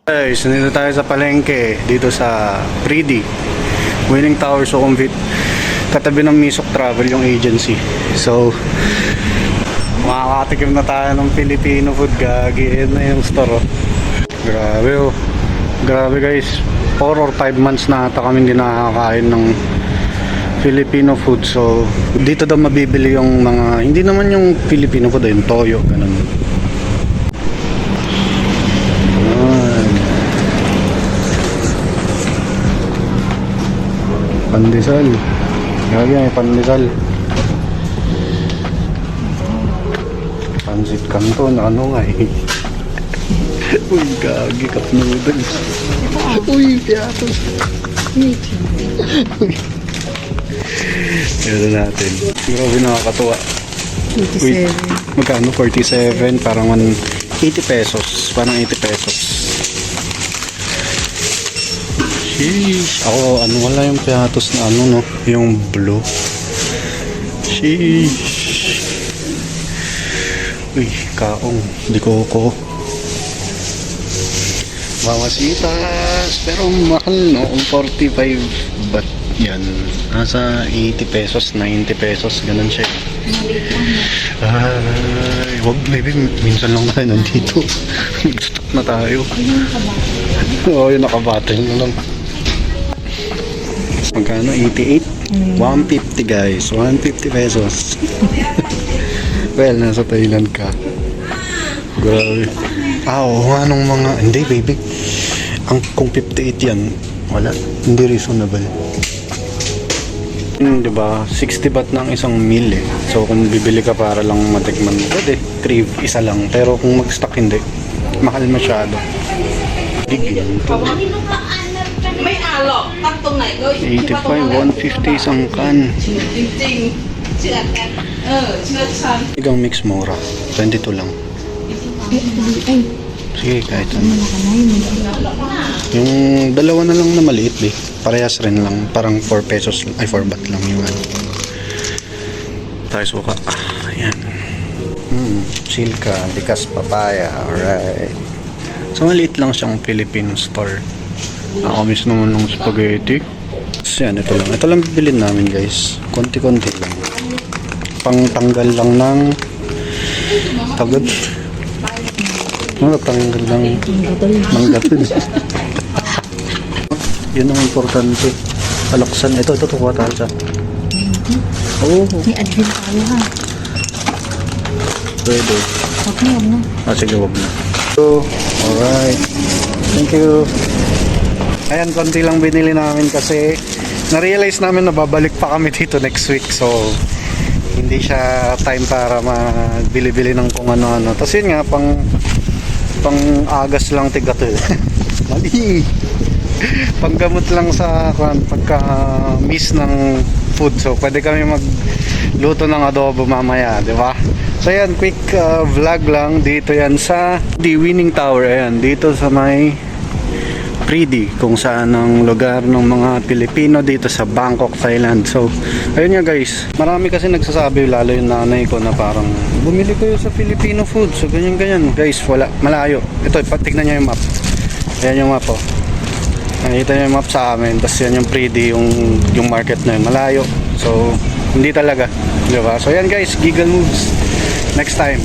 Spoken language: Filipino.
Guys, nandito tayo sa palengke dito sa Pridi Winning Tower, Sukhumvit. Katabi ng Misok Travel yung agency. So makakatikim na tayo ng Filipino food. Gagi na yung store, oh. Grabe, oh. Grabe guys, 4 or 5 months na ata kami hindi nakakain ng Filipino food. So dito daw mabibili yung mga, hindi naman yung Filipino food, yung toyo, ganun. Pandesal. Gagi, may pandesal. Pansit Canton, ano nga eh. Uy, gagi, cup noodles. Uy, piatos. Uy. Gano'n natin. Grabe, nakakatuwa. 47. Uy, magkano? 47, parang 80 pesos. Parang 80 pesos. Sheesh. Ako, ano, wala yung piatos na ano, no? Yung blue. Sheesh. Uy, kaong. Di ko. Mamasitas. Pero mahal, no? 45 baht yan. Nasa 80 pesos, 90 pesos. Ganun siya. Ay, wag, maybe minsan lang tayo nandito. Stuck na tayo. Oo, yung nakabatay na lang. Magkano? 88? 150 guys. 150 pesos. Well, nasa Thailand ka. Grabe. Oo nga nung mga... Hindi baby. Kung 58 yan, wala. Hindi reasonable. Diba? 60 baht na ang isang meal eh. So kung bibili ka para lang matikman mo, pwede. 3, isa lang. Pero kung mag-stock hindi. Mahal masyado. Gigil to. Mấy à lọ tắt tông này thôi 85, 150 isang can. Ting chưa ăn chưa xong Igang mix mura. 22 lang. Sige, kahit ano. Yung dalawa na lang na maliit eh. Parehas rin lang. Parang 4 pesos. Ay, 4 baht lang yung ano. Tayo suka. Ayan. Silka, likas papaya. Alright. So, maliit lang siyang Filipino store. Nakamiss naman ng spaghetti. So, yan, ito lang. Ito lang bibilin namin guys. Konti-konti lang. Pangtanggal lang ng pagod. Tanggal lang ng gatol. Yun ang importante. Palaksan. Ito kuha tayo sa. Oo. May advil tayo ha. Pwede. Huwag na. Sige, wag na. So, alright. Thank you. Ayan, konti lang binili namin kasi na-realize namin na babalik pa kami dito next week. So, hindi siya time para magbili-bili ng kung ano-ano. Tapos yun nga, pang agas lang tigatul. Mali. Panggamot lang sa pagka miss ng food. So, pwede kami magluto ng adobo mamaya, di ba? So, ayan, quick vlog lang. Dito yan sa The Winning Tower. Ayan, dito sa may Pridi, kung saan ang lugar ng mga Pilipino dito sa Bangkok, Thailand. So, ayun nga guys, marami kasi nagsasabi, lalo yung nanay ko na parang bumili kayo sa Filipino food. So, ganyan. Guys, wala, malayo. Ito, tignan nyo yung map. Ayan yung map, oh. Nakita nyo yung map sa amin. Tapos yan yung Pridi, yung market na yun. Malayo. So, hindi talaga. Diba? So, ayan guys, Giggle Moves. Next time.